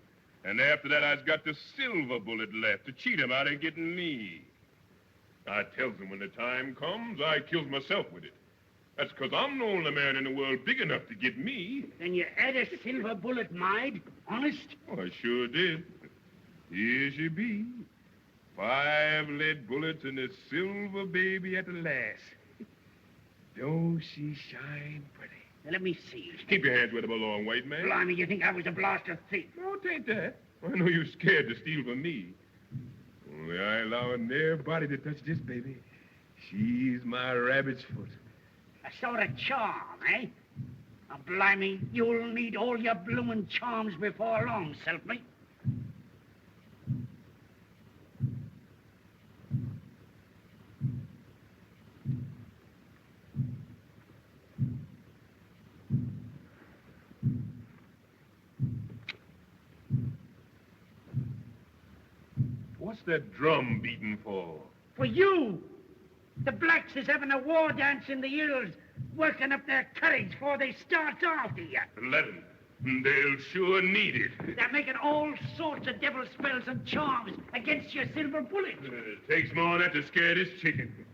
And after that, I's got the silver bullet left to cheat 'em out of getting me. I tells 'em when the time comes, I kills myself with it. That's 'cause I'm the only man in the world big enough to get me. Then you had a silver bullet, Maid? Honest? Oh, I sure did. Here she be. 5 lead bullets and a silver baby at the last. Don't she shine pretty? Now, let me see. Keep your hands with him along, white man. Blimey, you think I was a blaster thief? No, it ain't that. I know you're scared to steal from me. Only I ain't allowing everybody to touch this baby. She's my rabbit's foot. A sort of charm, eh? Now, blimey, you'll need all your bloomin' charms before long, Selfie. What's that drum beating for? For you! The blacks is having a war dance in the hills, working up their courage before they start after you. Let 'em. They'll sure need it. They're making all sorts of devil spells and charms against your silver bullet. It takes more than that to scare this chicken.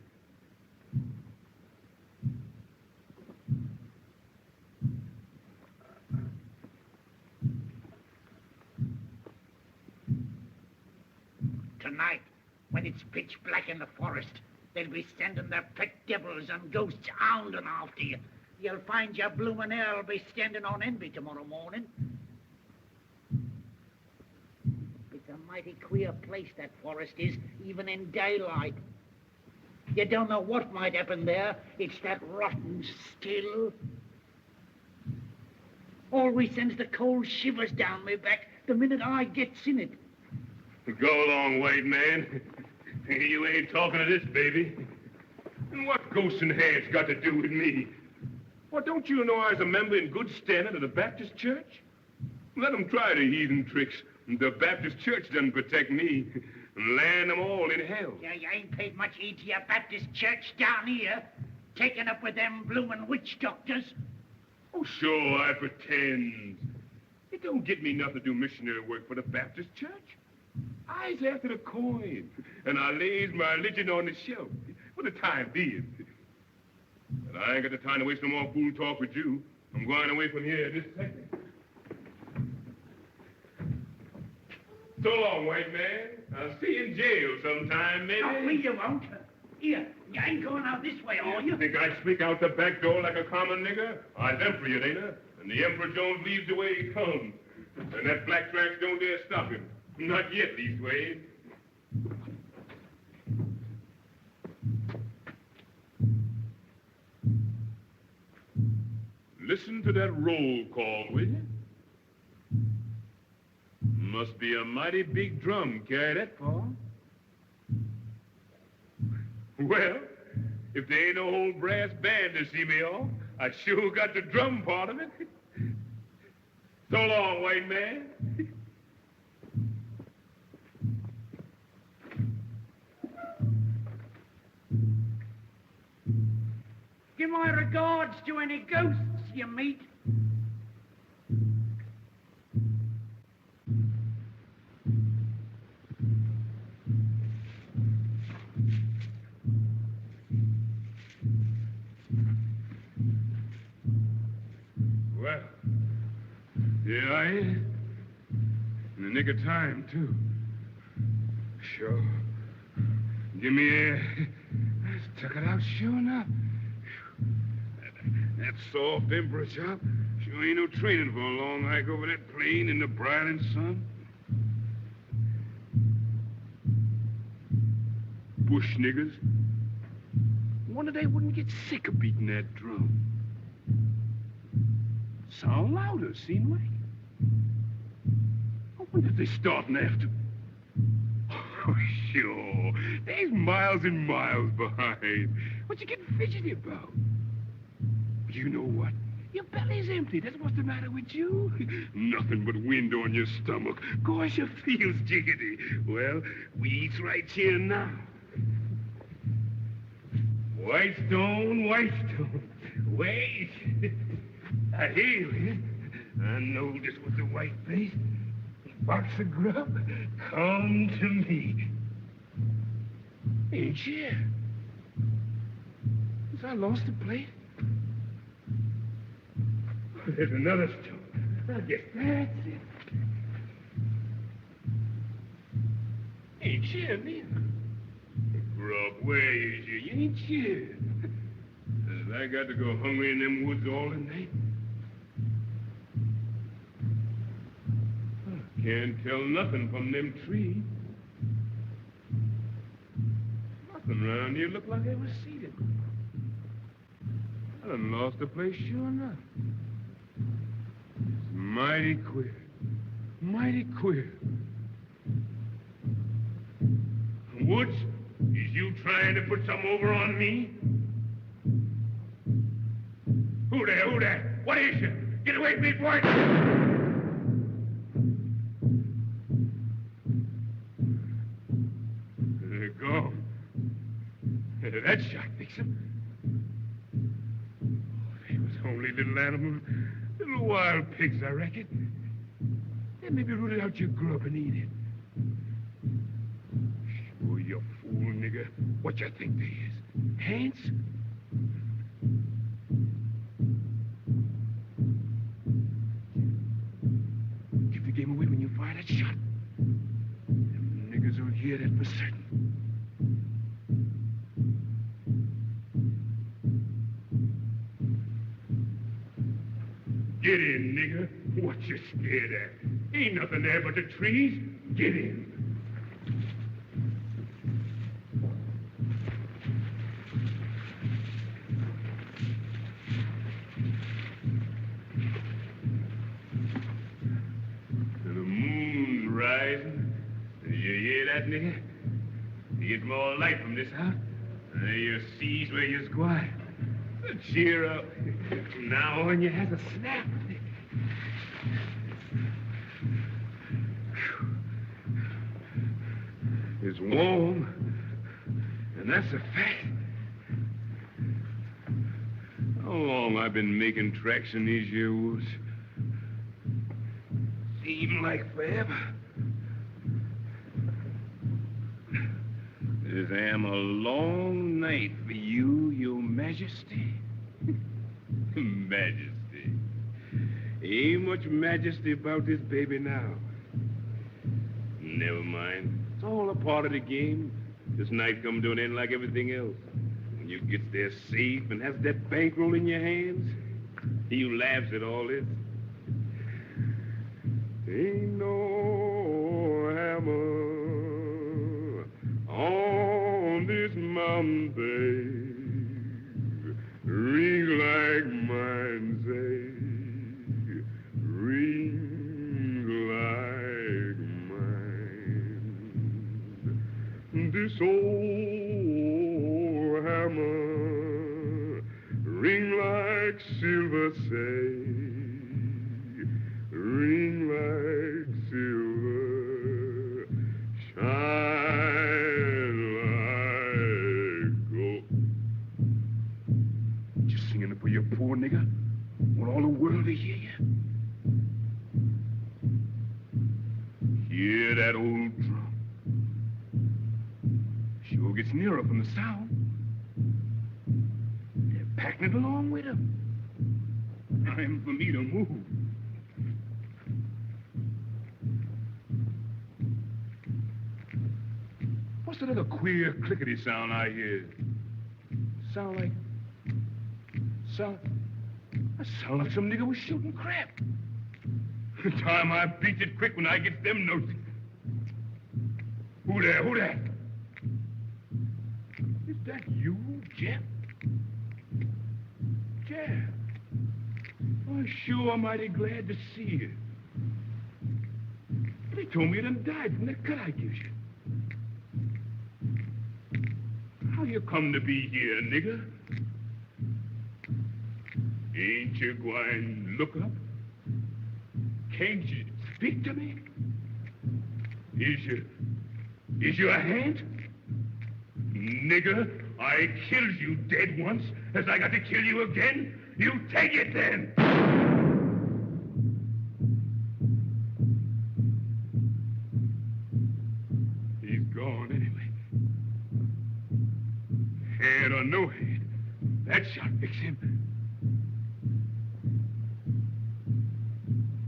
Tonight, when it's pitch black in the forest, they'll be sending their pet devils and ghosts hounding after you. You'll find your bloomin' hell be standing on envy tomorrow morning. It's a mighty queer place, that forest is, even in daylight. You don't know what might happen there. It's that rotten still. Always sends the cold shivers down my back the minute I gets in it. Go along, white man. You ain't talking to this baby. And what ghosts and hands got to do with me? Well, don't you know I was a member in good standing of the Baptist church? Let 'em try the heathen tricks. The Baptist church doesn't protect me. And land them all in hell. Yeah, you ain't paid much heed to your Baptist church down here, taking up with them bloomin' witch doctors. Oh, sure, I pretend. It don't get me nothing to do missionary work for the Baptist church. I's after the coin, and I lays my religion on the shelf for the time being. But I ain't got the time to waste no more fool talk with you. I'm going away from here this second. So long, white man. I'll see you in jail sometime, maybe. No, you won't. Here, you ain't going out this way, are you? Think I'd sneak out the back door like a common nigger? I's Emperor, you ain't I? And the Emperor Jones leaves the way he comes. And that black trash don't dare stop him. Not yet, leastways. Listen to that roll call, will you? Must be a mighty big drum carry that far. Well, if there ain't no whole brass band to see me off, I sure got the drum part of it. So long, white man. Give my regards to any ghosts you meet. Well, here I am. In the nick of time, too. Sure. Give me air. I stuck it out sure enough. That soft emperor chop sure ain't no training for a long hike over that plain in the brilliant sun. Bush niggers. Wonder they wouldn't get sick of beating that drum. Sound louder, seem like. I wonder if they're starting after. Oh, sure. They's miles and miles behind. What you getting fidgety about? You know what? Your belly's empty. That's what's the matter with you. Nothing but wind on your stomach. Course you feels jiggity. Well, we eats right here now. White stone, wait. I hear you. I know this was the white face. Box of grub, come to me. Ain't you? I lost the plate. There's another stone. I guess that's it. Ain't you, man? Grub, where is you? You ain't you. I got to go hungry in them woods all the night. Can't tell nothing from them trees. Nothing around here look like I was seated. I done lost the place sure enough. It's mighty queer. Mighty queer. Woods, is you trying to put something over on me? Who there? What is you? Get away from me, boy! There you go. That shot fix him. They was only little animals, little wild pigs, I reckon. They maybe rooted out your grub and eat it. Sure, you fool, nigger. What you think they is? Ants? Give the game away when you fire that shot. Them niggers will hear that for certain. Get in, nigger. What you scared at? Ain't nothing there but the trees. Get in. The moon's rising. You hear that, nigger? You get more light from this house. You sees where you's going. Cheer up. Now on you has a snap. It's warm, and that's a fact. How long I've been making tracks in these here woods? Seemed like forever. This am a long night for you, your majesty. Majesty. Ain't much majesty about this baby now. Never mind. It's all a part of the game. This night come to an end like everything else. When you get there safe and has that bankroll in your hands, you laughs at all this. Ain't no hammer on this mountain, babe. Ring like mine say, ring like mine. This old hammer, ring like silver say, ring like silver, shine like gold. You singing it for your poor nigga? Want all the world to hear you? Hear that old drum? Sure gets nearer from the sound. They're packing it along with them. Time for me to move. What's that other queer clickety sound I hear? That sound like some nigga was shooting crap. Time I beat it quick when I get them notes. Who there? Is that you, Jeff? Jeff. Oh, sure, I'm mighty glad to see you. They told me you done died from that cut I gives you. How you come to be here, nigga? Ain't you going to look up? Can't you speak to me? Is you a hand? Nigger, I killed you dead once. As I got to kill you again? You take it then! He's gone anyway. Head or no head, that shot fix him.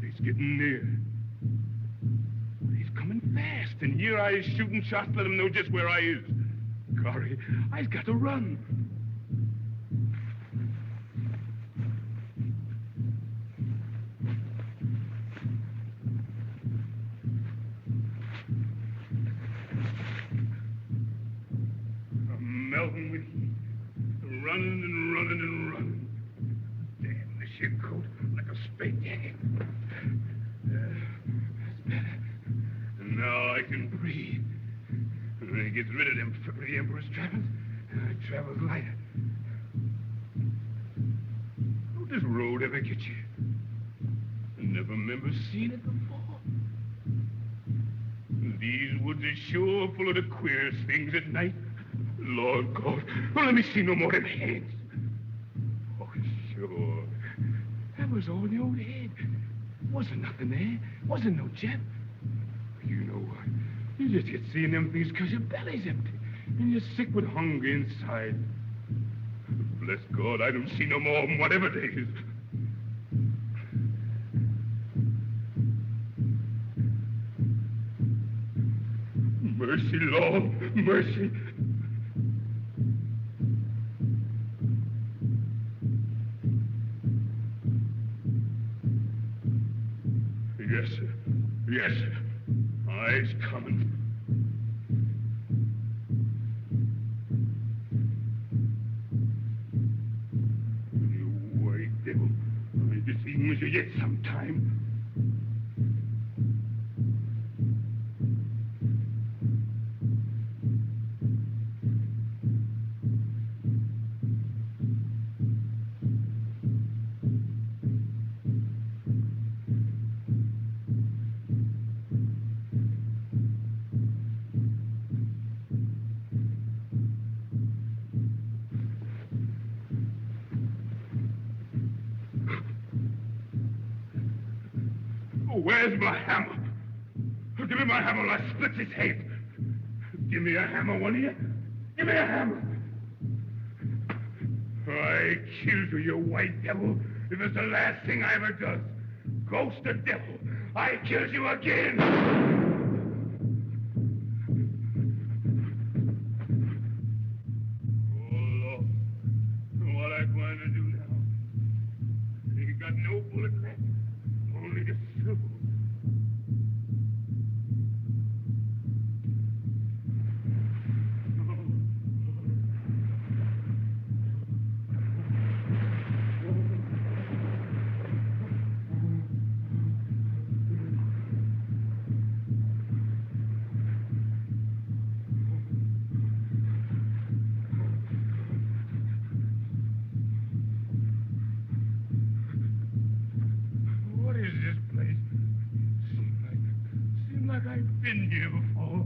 He's getting near. He's coming fast, and here I is shooting shots, let him know just where I is. Corey, I've got to run. I'm melting with heat. Running and running and running. Damn, this here coat like a spade jacket. That's better. And now I can breathe. When he gets rid of them frickery Emperor's trappings, I travels lighter. How'd this road ever get you? I never remember seeing it before. These woods are sure full of the queerest things at night. Lord God, don't let me see no more of them heads. Oh, sure. That was all in the old head. Wasn't nothing there. Wasn't no chap. You know what? You just get seeing them things because your belly's empty. And you're sick with hunger inside. Bless God, I don't see no more of them, whatever it is. Mercy, Lord, mercy. Yes, sir. Yes, sir. I's coming. You white devil. I'll deceive you yet sometime. Where's my hammer? Give me my hammer or I split his head. Give me a hammer, one of you. Give me a hammer. I killed you, you white devil. It was the last thing I ever done. Ghost of devil, I killed you again. Oh, Lord. What am I going to do now? Ain't got no bullet left. Only the silver. I've been here before.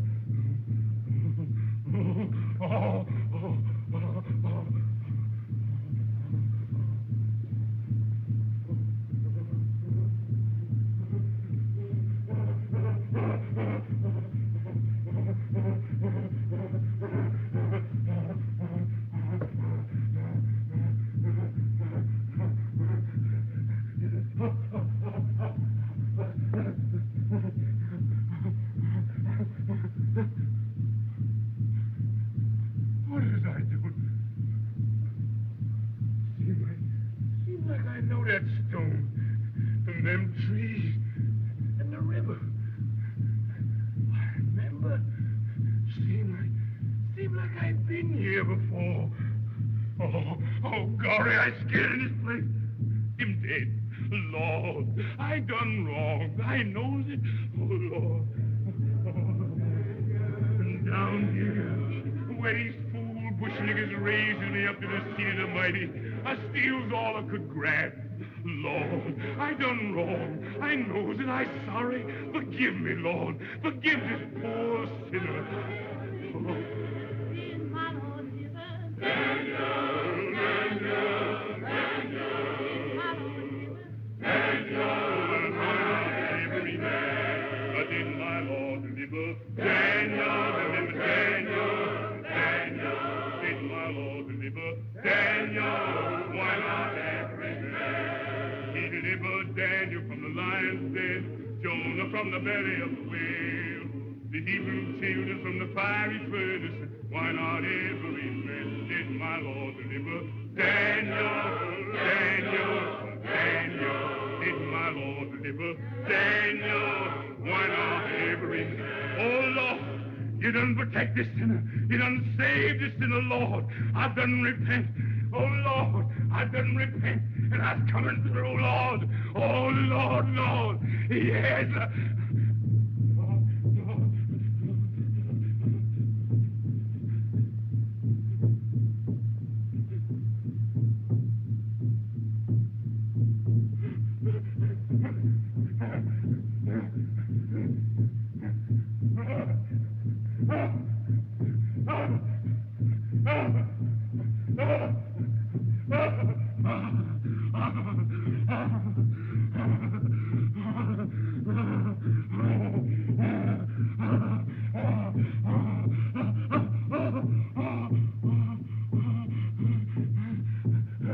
What is I doing? Seems like I know that stone from them trees and the river. I remember. Seemed like I'd been here before. Oh, golly, I scared in this place. Him dead. Lord, I done wrong. I knows it. Oh, Lord. And down here, where these fool bush niggas raising me up to the seat of the mighty, I steals all I could grab. Lord, I done wrong. I knows and I sorry. Forgive me, Lord. Forgive this poor sinner. Daniel from the lion's den, Jonah from the belly of the whale, the Hebrew children from the fiery furnace. Why not every man did my Lord deliver? Daniel, Daniel, Daniel, did my Lord deliver? Daniel, why not every man? Oh Lord, you done protect this sinner. You done save this sinner, Lord. I've done repent. Oh, Lord, I've done repent, and I'm coming through, Lord. Oh, Lord, Lord, yes.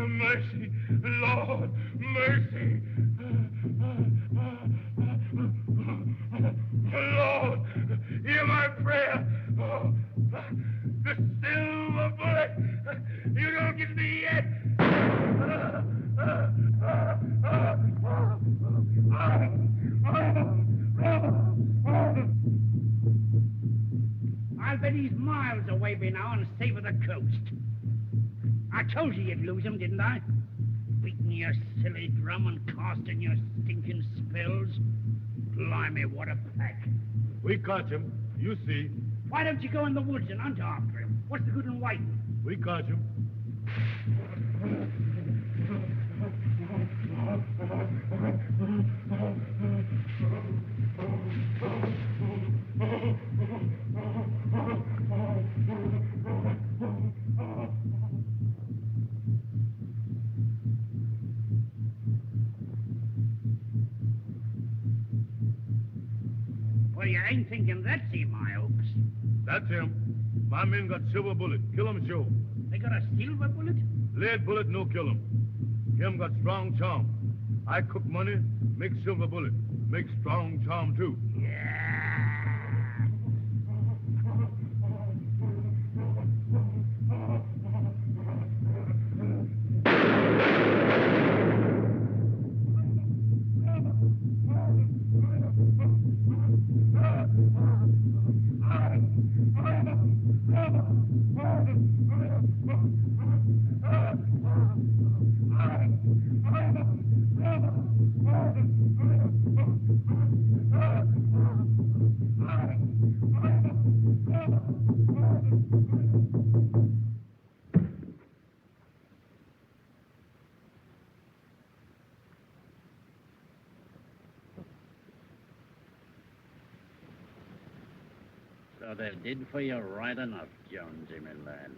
Mercy, Lord, mercy. Lord, hear my prayer. Oh, the silver bullet, you don't get me yet. I'll bet he's miles away by now and safe of the coast. I told you you'd lose him, didn't I? Beating your silly drum and casting your stinking spells. Blimey, what a pack. We caught him. You see. Why don't you go in the woods and hunt after him? What's the good in waiting? We caught him. Well, you ain't thinking that's him, I hopes. That's him. My men got silver bullet. Kill him, Joe. They got a silver bullet? Lead bullet, no kill him. Him got strong charm. I cook money, make silver bullet. Make strong charm, too. So they did for you right enough, Jonesy, my lad.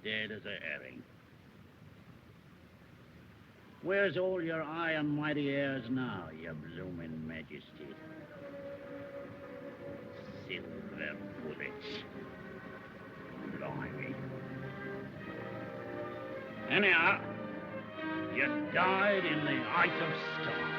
Dead as a herring. Where's all your high and mighty airs now, your blooming majesty? Silver bullets. Blimey. Anyhow, you died in the height of stars.